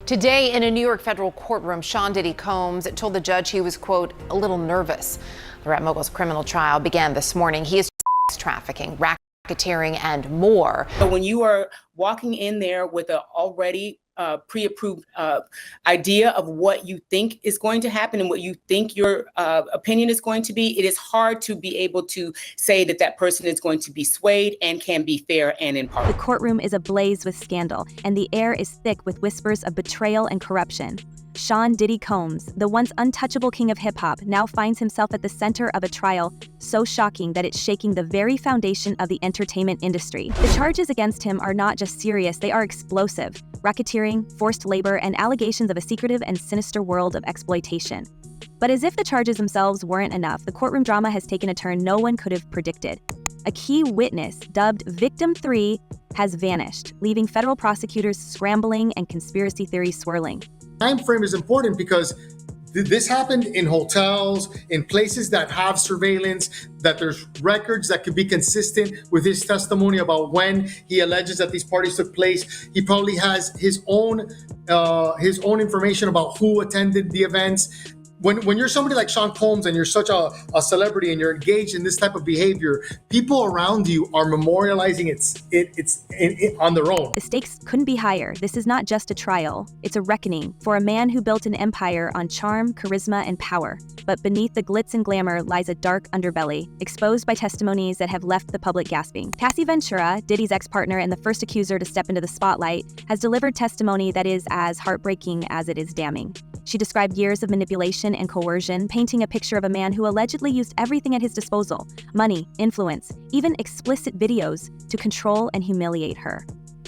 Today in a New York federal courtroom, Sean Diddy Combs told the judge he was, quote, a little nervous. The rap mogul's criminal trial began this morning. He is trafficking, racketeering, and more. So when you are walking in there with an already pre-approved idea of what you think is going to happen and what you think your opinion is going to be, it is hard to be able to say that that person is going to be swayed and can be fair and impartial. The courtroom is ablaze with scandal, and the air is thick with whispers of betrayal and corruption. Sean Diddy Combs, the once untouchable king of hip-hop, now finds himself at the center of a trial so shocking that it's shaking the very foundation of the entertainment industry. The charges against him are not just serious, they are explosive: racketeering, forced labor, and allegations of a secretive and sinister world of exploitation. But as if the charges themselves weren't enough, the courtroom drama has taken a turn no one could have predicted. A key witness, dubbed Victim 3, has vanished, leaving federal prosecutors scrambling and conspiracy theories swirling. Time frame is important because this happened in hotels, in places that have surveillance, that there's records that could be consistent with his testimony about when he alleges that these parties took place. He probably has his own information about who attended the events. When you're somebody like Sean Combs and you're such a celebrity and you're engaged in this type of behavior, people around you are memorializing it on their own. The stakes couldn't be higher. This is not just a trial, it's a reckoning for a man who built an empire on charm, charisma, and power. But beneath the glitz and glamour lies a dark underbelly, exposed by testimonies that have left the public gasping. Cassie Ventura, Diddy's ex-partner and the first accuser to step into the spotlight, has delivered testimony that is as heartbreaking as it is damning. She described years of manipulation and coercion, painting a picture of a man who allegedly used everything at his disposal: money, influence, even explicit videos, to control and humiliate her.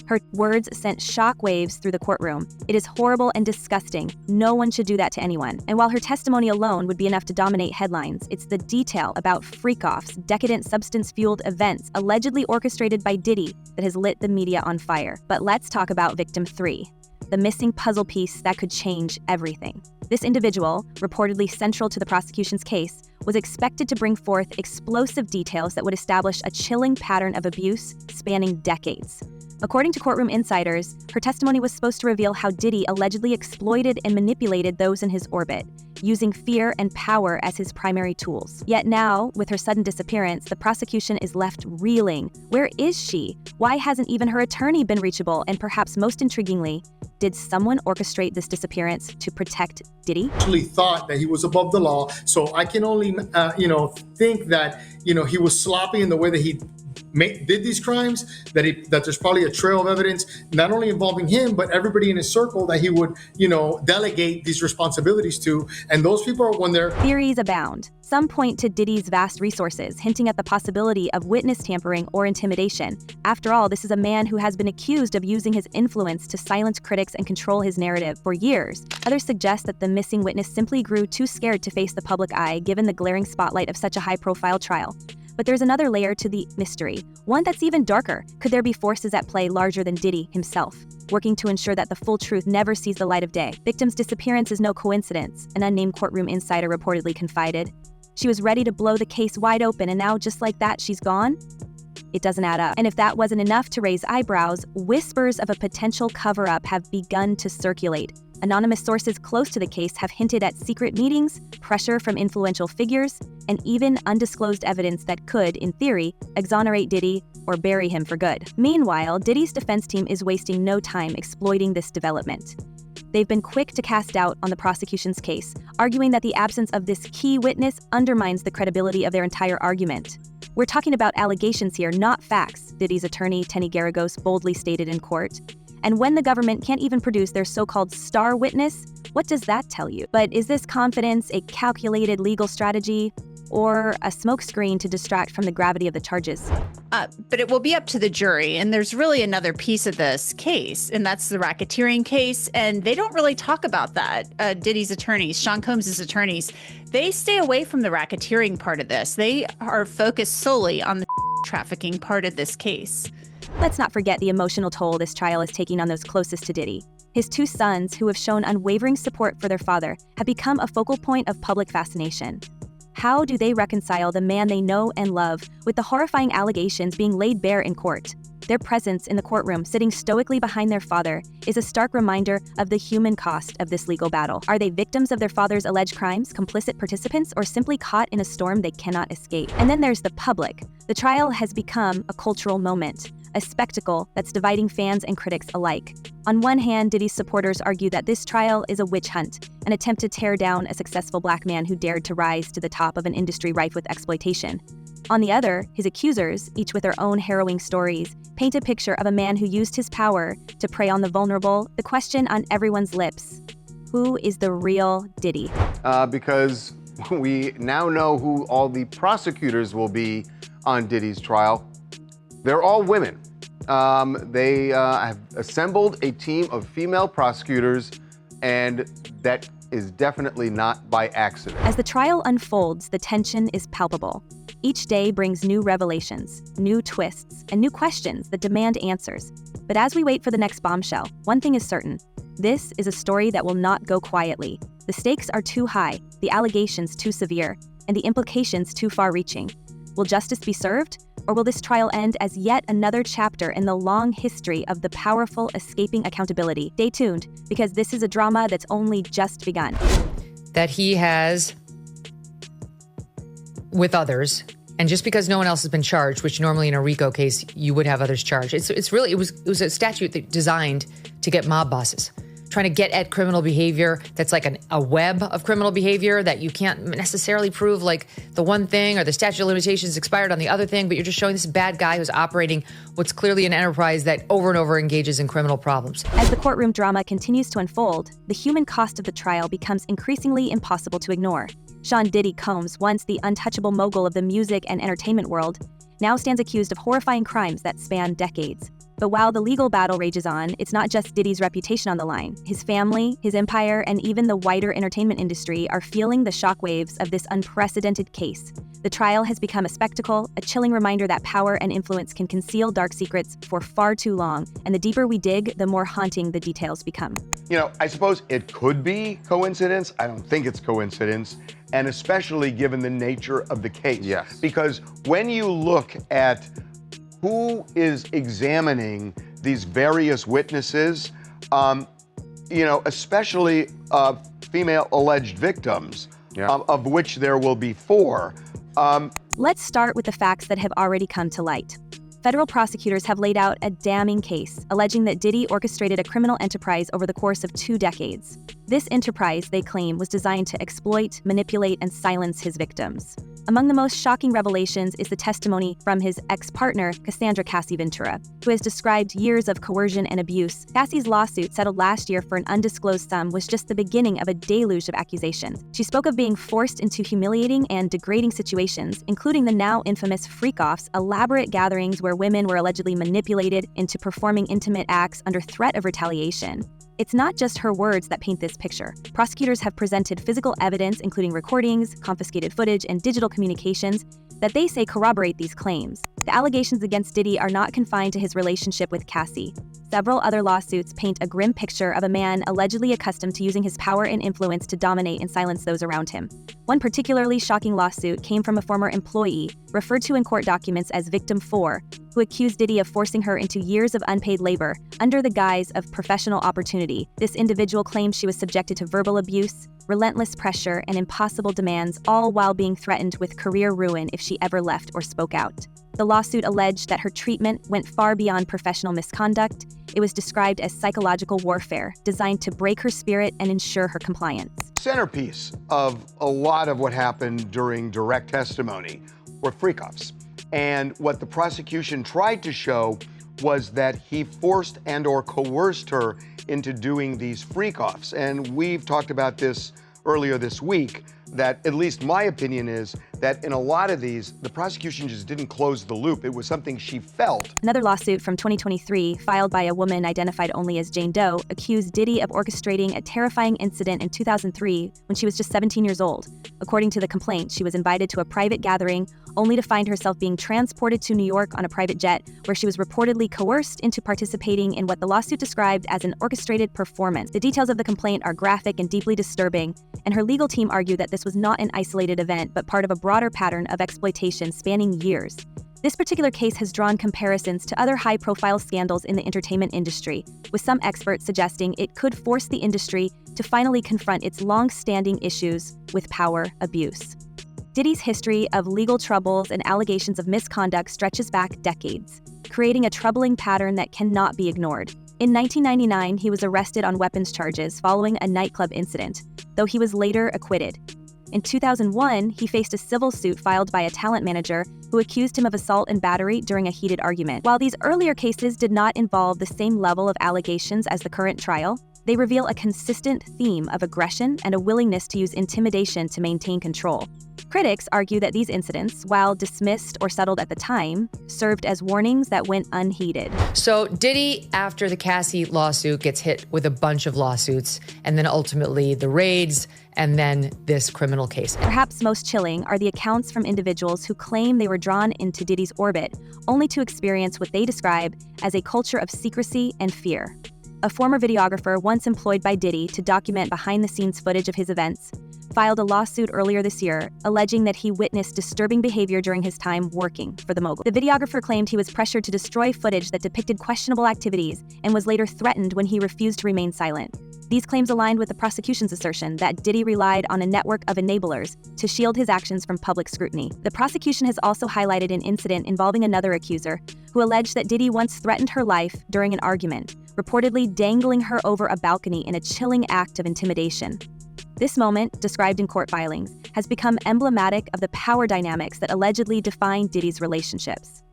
Her words sent shockwaves through the courtroom. It is horrible and disgusting. No one should do that to anyone. And while her testimony alone would be enough to dominate headlines, it's the detail about freakoffs, decadent substance-fueled events allegedly orchestrated by Diddy, that has lit the media on fire. But let's talk about Victim 3. The missing puzzle piece that could change everything. This individual, reportedly central to the prosecution's case, was expected to bring forth explosive details that would establish a chilling pattern of abuse spanning decades. According to courtroom insiders, her testimony was supposed to reveal how Diddy allegedly exploited and manipulated those in his orbit, using fear and power as his primary tools. Yet now, with her sudden disappearance, the prosecution is left reeling. Where is she? Why hasn't even her attorney been reachable? And perhaps most intriguingly, did someone orchestrate this disappearance to protect Diddy? Actually thought that he was above the law, so I can only, think that, he was sloppy in the way that he did these crimes, that there's probably a trail of evidence, not only involving him, but everybody in his circle that he would, delegate these responsibilities to. And those people are when they're... Theories abound. Some point to Diddy's vast resources, hinting at the possibility of witness tampering or intimidation. After all, this is a man who has been accused of using his influence to silence critics and control his narrative for years. Others suggest that the missing witness simply grew too scared to face the public eye, given the glaring spotlight of such a high-profile trial. But there's another layer to the mystery, one that's even darker. Could there be forces at play larger than Diddy himself, working to ensure that the full truth never sees the light of day? Victim's disappearance is no coincidence, an unnamed courtroom insider reportedly confided. She was ready to blow the case wide open, and now just like that, she's gone? It doesn't add up. And if that wasn't enough to raise eyebrows, whispers of a potential cover-up have begun to circulate. Anonymous sources close to the case have hinted at secret meetings, pressure from influential figures, and even undisclosed evidence that could, in theory, exonerate Diddy or bury him for good. Meanwhile, Diddy's defense team is wasting no time exploiting this development. They've been quick to cast doubt on the prosecution's case, arguing that the absence of this key witness undermines the credibility of their entire argument. We're talking about allegations here, not facts, Diddy's attorney, Tenny Garagos, boldly stated in court. And when the government can't even produce their so-called star witness, what does that tell you? But is this confidence a calculated legal strategy or a smokescreen to distract from the gravity of the charges? But it will be up to the jury. And there's really another piece of this case, and that's the racketeering case. And they don't really talk about that. Diddy's attorneys, Sean Combs' attorneys, they stay away from the racketeering part of this. They are focused solely on the trafficking part of this case. Let's not forget the emotional toll this trial is taking on those closest to Diddy. His two sons, who have shown unwavering support for their father, have become a focal point of public fascination. How do they reconcile the man they know and love with the horrifying allegations being laid bare in court? Their presence in the courtroom, sitting stoically behind their father, is a stark reminder of the human cost of this legal battle. Are they victims of their father's alleged crimes, complicit participants, or simply caught in a storm they cannot escape? And then there's the public. The trial has become a cultural moment, a spectacle that's dividing fans and critics alike. On one hand, Diddy's supporters argue that this trial is a witch hunt, an attempt to tear down a successful black man who dared to rise to the top of an industry rife with exploitation. On the other, his accusers, each with their own harrowing stories, paint a picture of a man who used his power to prey on the vulnerable. The question on everyone's lips: who is the real Diddy? Because we now know who all the prosecutors will be on Diddy's trial. They're all women. They have assembled a team of female prosecutors, and that is definitely not by accident. As the trial unfolds, the tension is palpable. Each day brings new revelations, new twists, and new questions that demand answers. But as we wait for the next bombshell, one thing is certain. This is a story that will not go quietly. The stakes are too high, the allegations too severe, and the implications too far-reaching. Will justice be served? Or will this trial end as yet another chapter in the long history of the powerful escaping accountability? Stay tuned, because this is a drama that's only just begun. That he has, with others, and just because no one else has been charged, which normally in a RICO case you would have others charged. It was a statute designed to get mob bosses, trying to get at criminal behavior that's like a web of criminal behavior that you can't necessarily prove, like the one thing or the statute of limitations expired on the other thing, but you're just showing this bad guy who's operating what's clearly an enterprise that over and over engages in criminal problems. As the courtroom drama continues to unfold, the human cost of the trial becomes increasingly impossible to ignore. Sean Diddy Combs, once the untouchable mogul of the music and entertainment world, now stands accused of horrifying crimes that span decades. But while the legal battle rages on, it's not just Diddy's reputation on the line. His family, his empire, and even the wider entertainment industry are feeling the shockwaves of this unprecedented case. The trial has become a spectacle, a chilling reminder that power and influence can conceal dark secrets for far too long, and the deeper we dig, the more haunting the details become. You know, I suppose it could be coincidence. I don't think it's coincidence, and especially given the nature of the case. Yes. Because when you look at who is examining these various witnesses, especially female alleged victims, of which there will be 4. Let's start with the facts that have already come to light. Federal prosecutors have laid out a damning case, alleging that Diddy orchestrated a criminal enterprise over the course of 2 decades. This enterprise, they claim, was designed to exploit, manipulate, and silence his victims. Among the most shocking revelations is the testimony from his ex-partner, Cassandra Cassie Ventura, who has described years of coercion and abuse. Cassie's lawsuit, settled last year for an undisclosed sum, was just the beginning of a deluge of accusations. She spoke of being forced into humiliating and degrading situations, including the now infamous freakoffs, elaborate gatherings where women were allegedly manipulated into performing intimate acts under threat of retaliation. It's not just her words that paint this picture. Prosecutors have presented physical evidence, including recordings, confiscated footage, and digital communications, that they say corroborate these claims. The allegations against Diddy are not confined to his relationship with Cassie. Several other lawsuits paint a grim picture of a man allegedly accustomed to using his power and influence to dominate and silence those around him. One particularly shocking lawsuit came from a former employee, referred to in court documents as Victim 4, who accused Diddy of forcing her into years of unpaid labor under the guise of professional opportunity. This individual claimed she was subjected to verbal abuse, relentless pressure, and impossible demands, all while being threatened with career ruin if she ever left or spoke out. The lawsuit alleged that her treatment went far beyond professional misconduct. It was described as psychological warfare, designed to break her spirit and ensure her compliance. Centerpiece of a lot of what happened during direct testimony were freakoffs. And what the prosecution tried to show was that he forced and or coerced her into doing these freakoffs. And we've talked about this earlier this week, that at least my opinion is that in a lot of these, the prosecution just didn't close the loop. It was something she felt. Another lawsuit from 2023, filed by a woman identified only as Jane Doe, accused Diddy of orchestrating a terrifying incident in 2003 when she was just 17 years old. According to the complaint, she was invited to a private gathering only to find herself being transported to New York on a private jet, where she was reportedly coerced into participating in what the lawsuit described as an orchestrated performance. The details of the complaint are graphic and deeply disturbing, and her legal team argued that this was not an isolated event, but part of a broader pattern of exploitation spanning years. This particular case has drawn comparisons to other high-profile scandals in the entertainment industry, with some experts suggesting it could force the industry to finally confront its long-standing issues with power abuse. Diddy's history of legal troubles and allegations of misconduct stretches back decades, creating a troubling pattern that cannot be ignored. In 1999, he was arrested on weapons charges following a nightclub incident, though he was later acquitted. In 2001, he faced a civil suit filed by a talent manager who accused him of assault and battery during a heated argument. While these earlier cases did not involve the same level of allegations as the current trial, they reveal a consistent theme of aggression and a willingness to use intimidation to maintain control. Critics argue that these incidents, while dismissed or settled at the time, served as warnings that went unheeded. So Diddy, after the Cassie lawsuit, gets hit with a bunch of lawsuits, and then ultimately the raids, and then this criminal case. Perhaps most chilling are the accounts from individuals who claim they were drawn into Diddy's orbit, only to experience what they describe as a culture of secrecy and fear. A former videographer once employed by Diddy to document behind-the-scenes footage of his events filed a lawsuit earlier this year, alleging that he witnessed disturbing behavior during his time working for the mogul. The videographer claimed he was pressured to destroy footage that depicted questionable activities and was later threatened when he refused to remain silent. These claims aligned with the prosecution's assertion that Diddy relied on a network of enablers to shield his actions from public scrutiny. The prosecution has also highlighted an incident involving another accuser who alleged that Diddy once threatened her life during an argument, reportedly dangling her over a balcony in a chilling act of intimidation. This moment, described in court filings, has become emblematic of the power dynamics that allegedly define Diddy's relationships.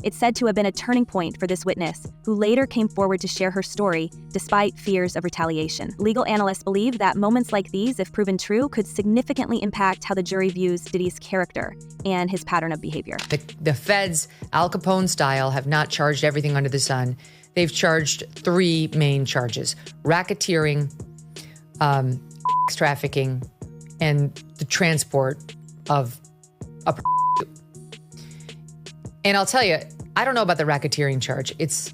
It's said to have been a turning point for this witness, who later came forward to share her story despite fears of retaliation. Legal analysts believe that moments like these, if proven true, could significantly impact how the jury views Diddy's character and his pattern of behavior. The feds, Al Capone style, have not charged everything under the sun. They've charged 3 main charges: racketeering, trafficking, and the transport of a prostitute. And I'll tell you, I don't know about the racketeering charge. It's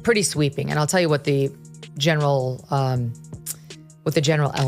pretty sweeping, and I'll tell you what the general element.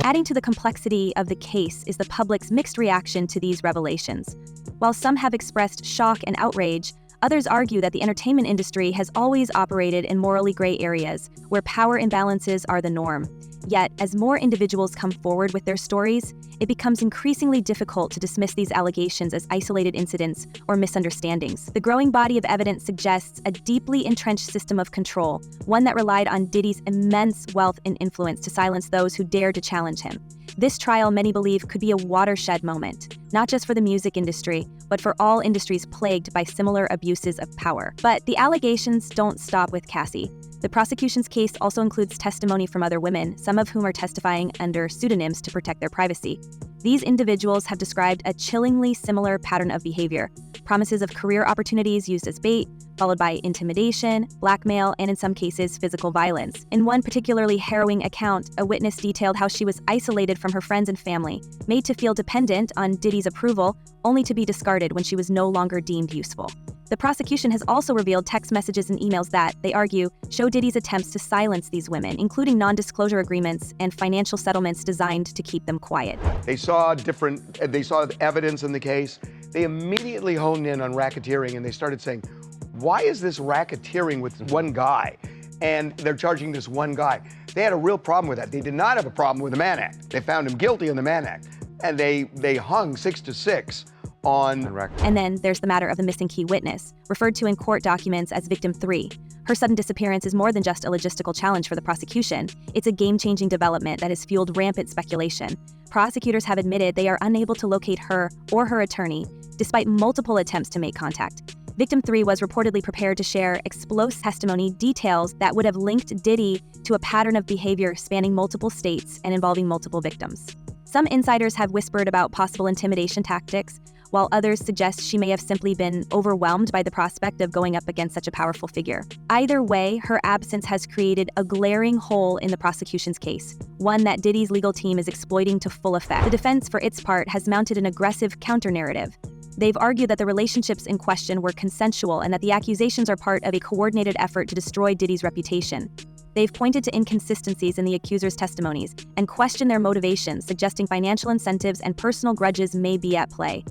Adding to the complexity of the case is the public's mixed reaction to these revelations. While some have expressed shock and outrage, others argue that the entertainment industry has always operated in morally gray areas where power imbalances are the norm. Yet, as more individuals come forward with their stories, it becomes increasingly difficult to dismiss these allegations as isolated incidents or misunderstandings. The growing body of evidence suggests a deeply entrenched system of control, one that relied on Diddy's immense wealth and influence to silence those who dared to challenge him. This trial, many believe, could be a watershed moment, not just for the music industry, but for all industries plagued by similar abuses of power. But the allegations don't stop with Cassie. The prosecution's case also includes testimony from other women, some of whom are testifying under pseudonyms to protect their privacy. These individuals have described a chillingly similar pattern of behavior: promises of career opportunities used as bait, followed by intimidation, blackmail, and in some cases, physical violence. In one particularly harrowing account, a witness detailed how she was isolated from her friends and family, made to feel dependent on Diddy's approval, only to be discarded when she was no longer deemed useful. The prosecution has also revealed text messages and emails that, they argue, show Diddy's attempts to silence these women, including non-disclosure agreements and financial settlements designed to keep them quiet. They saw evidence in the case. They immediately honed in on racketeering, and they started saying, why is this racketeering with one guy? And they're charging this one guy. They had a real problem with that. They did not have a problem with the Mann Act. They found him guilty on the Mann Act, and they hung 6 to 6 on racketeering. And then there's the matter of the missing key witness, referred to in court documents as Victim 3. Her sudden disappearance is more than just a logistical challenge for the prosecution. It's a game-changing development that has fueled rampant speculation. Prosecutors have admitted they are unable to locate her or her attorney, despite multiple attempts to make contact. Victim 3 was reportedly prepared to share explosive testimony details that would have linked Diddy to a pattern of behavior spanning multiple states and involving multiple victims. Some insiders have whispered about possible intimidation tactics, while others suggest she may have simply been overwhelmed by the prospect of going up against such a powerful figure. Either way, her absence has created a glaring hole in the prosecution's case, one that Diddy's legal team is exploiting to full effect. The defense, for its part, has mounted an aggressive counter-narrative. They've argued that the relationships in question were consensual and that the accusations are part of a coordinated effort to destroy Diddy's reputation. They've pointed to inconsistencies in the accusers' testimonies and questioned their motivations, suggesting financial incentives and personal grudges may be at play.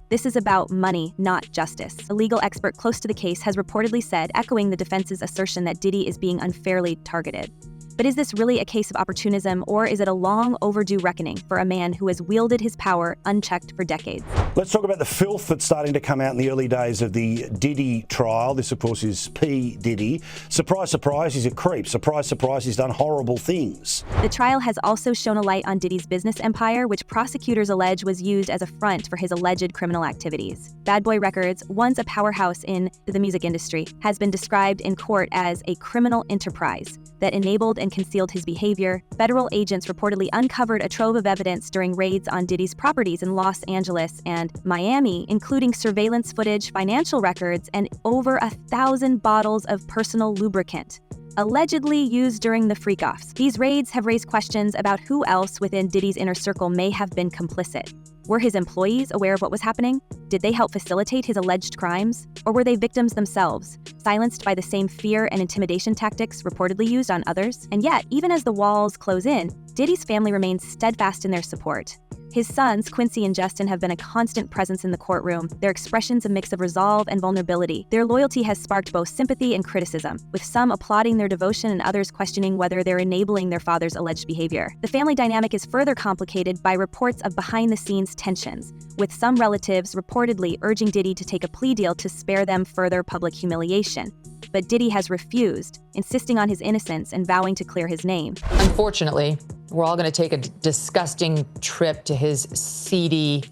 This is about money, not justice. A legal expert close to the case has reportedly said, echoing the defense's assertion that Diddy is being unfairly targeted. But is this really a case of opportunism, or is it a long overdue reckoning for a man who has wielded his power unchecked for decades? Let's talk about the filth that's starting to come out in the early days of the Diddy trial. This, of course, is P. Diddy. Surprise, surprise, he's a creep. Surprise, surprise, he's done horrible things. The trial has also shone a light on Diddy's business empire, which prosecutors allege was used as a front for his alleged criminal activities. Bad Boy Records, once a powerhouse in the music industry, has been described in court as a criminal enterprise that enabled and concealed his behavior. Federal agents reportedly uncovered a trove of evidence during raids on Diddy's properties in Los Angeles and Miami, including surveillance footage, financial records, and over 1,000 bottles of personal lubricant, allegedly used during the freakoffs. These raids have raised questions about who else within Diddy's inner circle may have been complicit. Were his employees aware of what was happening? Did they help facilitate his alleged crimes? Or were they victims themselves, silenced by the same fear and intimidation tactics reportedly used on others? And yet, even as the walls close in, Diddy's family remains steadfast in their support. His sons, Quincy and Justin, have been a constant presence in the courtroom, their expressions a mix of resolve and vulnerability. Their loyalty has sparked both sympathy and criticism, with some applauding their devotion and others questioning whether they're enabling their father's alleged behavior. The family dynamic is further complicated by reports of behind-the-scenes tensions, with some relatives reportedly urging Diddy to take a plea deal to spare them further public humiliation. But Diddy has refused, insisting on his innocence and vowing to clear his name. Unfortunately, we're all going to take a disgusting trip to his seedy,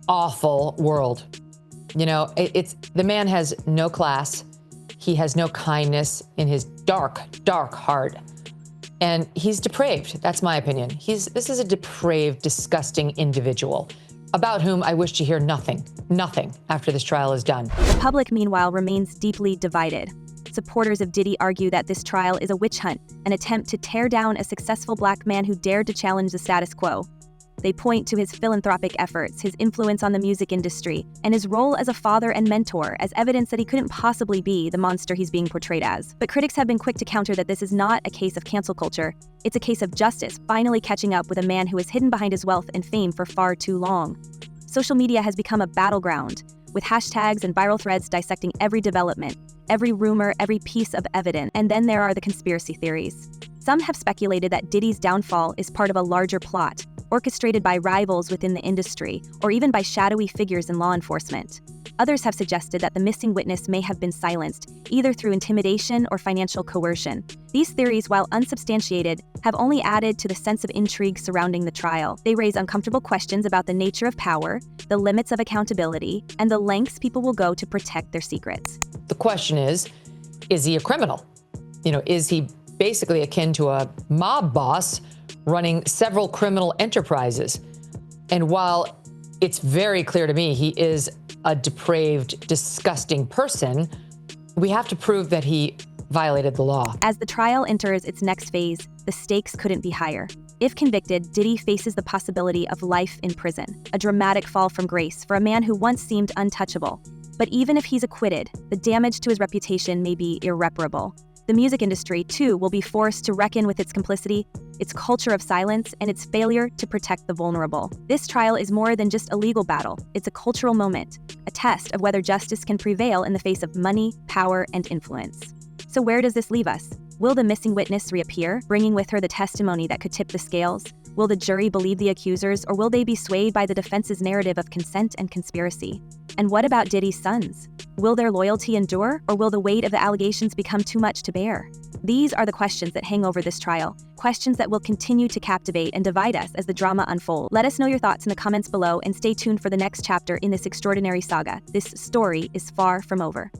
awful world. You know, the man has no class. He has no kindness in his dark, dark heart. And he's depraved. That's my opinion. This is a depraved, disgusting individual about whom I wish to hear nothing after this trial is done. The public, meanwhile, remains deeply divided. Supporters of Diddy argue that this trial is a witch hunt, an attempt to tear down a successful black man who dared to challenge the status quo. They point to his philanthropic efforts, his influence on the music industry, and his role as a father and mentor as evidence that he couldn't possibly be the monster he's being portrayed as. But critics have been quick to counter that this is not a case of cancel culture. It's a case of justice finally catching up with a man who has hidden behind his wealth and fame for far too long. Social media has become a battleground, with hashtags and viral threads dissecting every development, every rumor, every piece of evidence. And then there are the conspiracy theories. Some have speculated that Diddy's downfall is part of a larger plot, orchestrated by rivals within the industry, or even by shadowy figures in law enforcement. Others have suggested that the missing witness may have been silenced, either through intimidation or financial coercion. These theories, while unsubstantiated, have only added to the sense of intrigue surrounding the trial. They raise uncomfortable questions about the nature of power, the limits of accountability, and the lengths people will go to protect their secrets. The question is he a criminal? You know, is he basically akin to a mob boss running several criminal enterprises? And while it's very clear to me he is a depraved, disgusting person, we have to prove that he violated the law. As the trial enters its next phase, the stakes couldn't be higher. If convicted, Diddy faces the possibility of life in prison, a dramatic fall from grace for a man who once seemed untouchable. But even if he's acquitted, the damage to his reputation may be irreparable. The music industry, too, will be forced to reckon with its complicity, its culture of silence, and its failure to protect the vulnerable. This trial is more than just a legal battle. It's a cultural moment, a test of whether justice can prevail in the face of money, power, and influence. So where does this leave us? Will the missing witness reappear, bringing with her the testimony that could tip the scales? Will the jury believe the accusers, or will they be swayed by the defense's narrative of consent and conspiracy? And what about Diddy's sons? Will their loyalty endure, or will the weight of the allegations become too much to bear? These are the questions that hang over this trial, questions that will continue to captivate and divide us as the drama unfolds. Let us know your thoughts in the comments below and stay tuned for the next chapter in this extraordinary saga. This story is far from over.